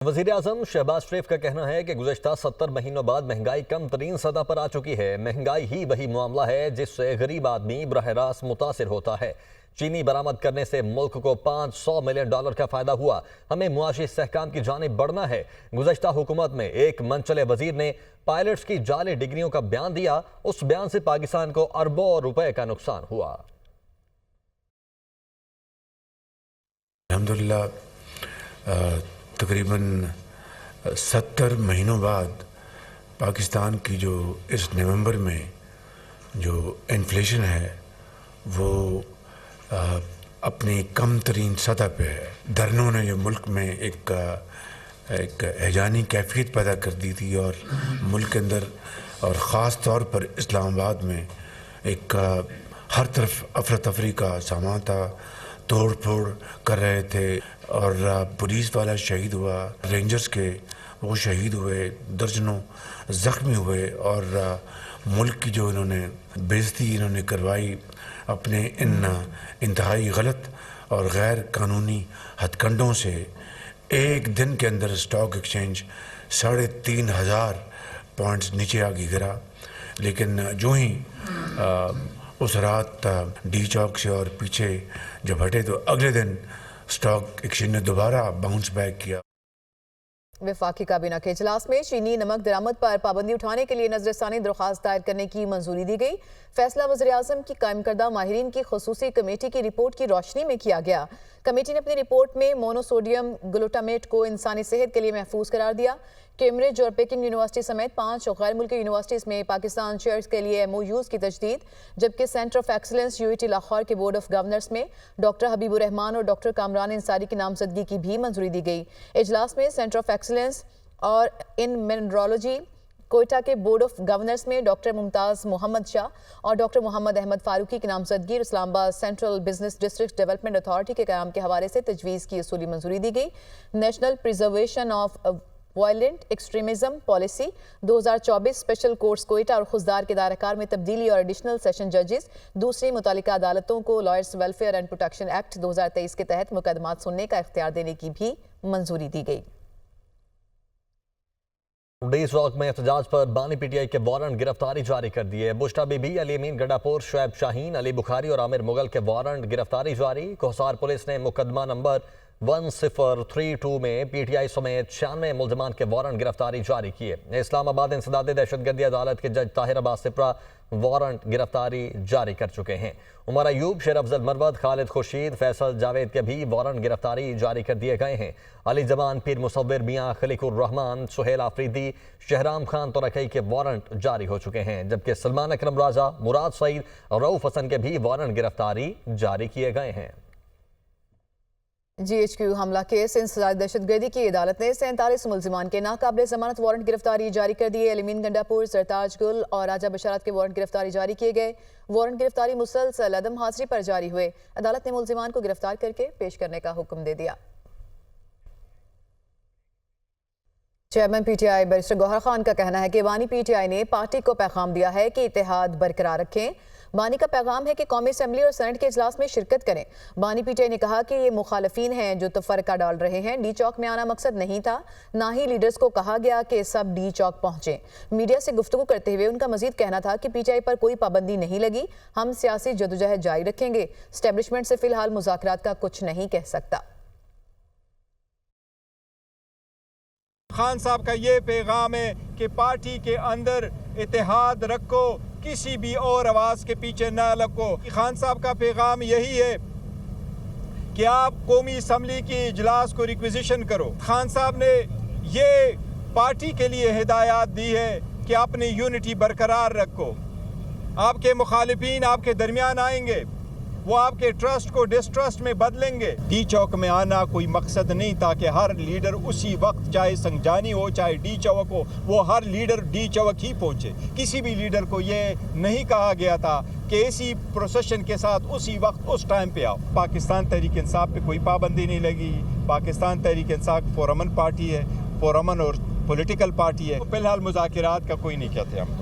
وزیر اعظم شہباز شریف کا کہنا ہے کہ گزشتہ 70 مہینوں بعد مہنگائی کم ترین سطح پر آ چکی ہے۔ مہنگائی ہی وہی معاملہ ہے جس سے غریب آدمی براہ راست متاثر ہوتا ہے۔ چینی برآمد کرنے سے ملک کو $500 ملین کا فائدہ ہوا۔ ہمیں معاشی استحکام کی جانب بڑھنا ہے۔ گزشتہ حکومت میں ایک منچلے وزیر نے پائلٹس کی جعلی ڈگریوں کا بیان دیا۔ اس بیان سے پاکستان کو اربوں روپے کا نقصان ہوا۔ الحمدللہ تقریباً 70 مہینوں بعد پاکستان کی جو اس نومبر میں جو انفلیشن ہے وہ اپنی کم ترین سطح پہ ہے۔ دھرنوں نے جو ملک میں ایک ہیجانی کیفیت پیدا کر دی تھی اور ملک کے اندر اور خاص طور پر اسلام آباد میں ایک ہر طرف افراتفری کا سامان تھا، توڑ پھوڑ کر رہے تھے اور پولیس والا شہید ہوا، رینجرز کے وہ شہید ہوئے، درجنوں زخمی ہوئے اور ملک کی جو انہوں نے بےعزتی انہوں نے کروائی اپنے ان انتہائی غلط اور غیر قانونی ہتھ کنڈوں سے۔ ایک دن کے اندر اسٹاک ایکسچینج 3500 پوائنٹس نیچے آ گرا، لیکن جو ہی اس رات ڈی چوک سے اور پیچھے جب ہٹے تو اگلے دن اسٹاک ایکسچینج نے دوبارہ باؤنس بیک کیا۔ وفاقی کابینہ کے اجلاس میں چینی نمک درآمد پر پابندی اٹھانے کے لیے نظر ثانی درخواست دائر کرنے کی منظوری دی گئی۔ فیصلہ وزیر اعظم کی قائم کردہ ماہرین کی خصوصی کمیٹی کی رپورٹ کی روشنی میں کیا گیا۔ کمیٹی نے اپنی رپورٹ میں مونو سوڈیم گلوٹامیٹ کو انسانی صحت کے لیے محفوظ قرار دیا۔ کیمبرج اور پیکنگ یونیورسٹی سمیت 5 غیر ملکی یونیورسٹیز میں پاکستان چیئرز کے لیے MOUs کی تجدید، جبکہ centre of excellence UAT Lahore کے بورڈ آف گورنرز میں ڈاکٹر حبیب الرحمان اور ڈاکٹر کامران انصاری کی نامزدگی کی بھی منظوری دی گئی۔ اجلاس میں سینٹر آف ایکسلنس اور ان منرالوجی کوئٹہ کے بورڈ آف گورنرز میں ڈاکٹر ممتاز محمد شاہ اور ڈاکٹر محمد احمد فاروقی کی نامزدگی اور اسلام آباد central business district development authority کے قیام کے حوالے سے تجویز کی اصولی منظوری دی گئی۔ National preservation of violent extremism policy 2024 special courts Quetta اور خضدار کے دائرہ کار میں تبدیلی اور ایڈیشنل سیشن ججز، دوسری متعلقہ عدالتوں کو lawyers welfare and protection act 2023 کے تحت مقدمات سننے کا اختیار دینے کی بھی منظوری دی گئی۔ ڈی چوک میں احتجاج پر بانی PTI کے وارنٹ گرفتاری جاری کر دیے۔ بشرا بی بی، علی امین گنڈاپور، شعیب شاہین، علی بخاری اور عامر مغل کے وارنٹ گرفتاری جاری۔ کوہسار پولیس نے مقدمہ نمبر 1032 میں PTI سمیت 96 ملزمان کے وارنٹ گرفتاری جاری کیے۔ اسلام آباد انسداد دہشت گردی عدالت کے جج طاہر عباس سپرا وارنٹ گرفتاری جاری کر چکے ہیں۔ عمر ایوب، شیر افضل مروت، خالد خورشید، فیصل جاوید کے بھی وارنٹ گرفتاری جاری کر دیے گئے ہیں۔ علی زمان، پیر مصور میاں، خلیق الرحمان، سہیل آفریدی، شہرام خان تورکئی کے وارنٹ جاری ہو چکے ہیں، جبکہ سلمان اکرم راجہ، مراد سعید اور رؤف حسن کے بھی وارنٹ گرفتاری جاری کیے گئے ہیں۔ GHQ حملہ کیس انسداد دہشت گردی کی عدالت نے 47 ملزمان کے ناقابل ضمانت وارنٹ گرفتاری جاری کر دیے۔ علی امین گنڈاپور، سرتاج گل اور راجہ بشارت کے وارنٹ گرفتاری جاری کیے گئے۔ وارنٹ گرفتاری مسلسل عدم حاضری پر جاری ہوئے۔ عدالت نے ملزمان کو گرفتار کر کے پیش کرنے کا حکم دے دیا۔ چیئرمین PTI بیرسٹر گوہر خان کا کہنا ہے کہ بانی PTI نے پارٹی کو پیغام دیا ہے کہ اتحاد برقرار رکھیں۔ بانی کا پیغام ہے کہ قومی اسمبلی اور سینٹ کے اجلاس میں شرکت کریں۔ بانی PTI نے کہا کہ یہ مخالفین ہیں جو تفرقہ ڈال رہے ہیں۔ ڈی چوک میں آنا مقصد نہیں تھا، نہ ہی لیڈرز کو کہا گیا کہ سب ڈی چوک پہنچیں۔ میڈیا سے گفتگو کرتے ہوئے ان کا مزید کہنا تھا کہ PTI پر کوئی پابندی نہیں لگی، ہم سیاسی جدوجہد جاری رکھیں گے۔ اسٹیبلشمنٹ سے فی الحال مذاکرات کا کچھ نہیں کہہ سکتا۔ خان صاحب کا یہ پیغام ہے کہ پارٹی کے اندر اتحاد رکھو، کسی بھی اور آواز کے پیچھے نہ لگو۔ خان صاحب کا پیغام یہی ہے کہ آپ قومی اسمبلی کی اجلاس کو ریکویزیشن کرو۔ خان صاحب نے یہ پارٹی کے لیے ہدایات دی ہے کہ اپنی یونٹی برقرار رکھو۔ آپ کے مخالفین آپ کے درمیان آئیں گے، وہ آپ کے ٹرسٹ کو ڈسٹرسٹ میں بدلیں گے۔ ڈی چوک میں آنا کوئی مقصد نہیں تھا کہ ہر لیڈر اسی وقت، چاہے سنگجانی ہو چاہے ڈی چوک ہو، وہ ہر لیڈر ڈی چوک ہی پہنچے۔ کسی بھی لیڈر کو یہ نہیں کہا گیا تھا کہ اسی پروسیشن کے ساتھ اسی وقت اس ٹائم پہ آؤ۔ پاکستان تحریک انصاف پہ کوئی پابندی نہیں لگی۔ پاکستان تحریک انصاف پرامن پارٹی ہے، پرامن اور پولیٹیکل پارٹی ہے۔ فی الحال مذاکرات کا کوئی نہیں کہتے ہم۔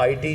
IT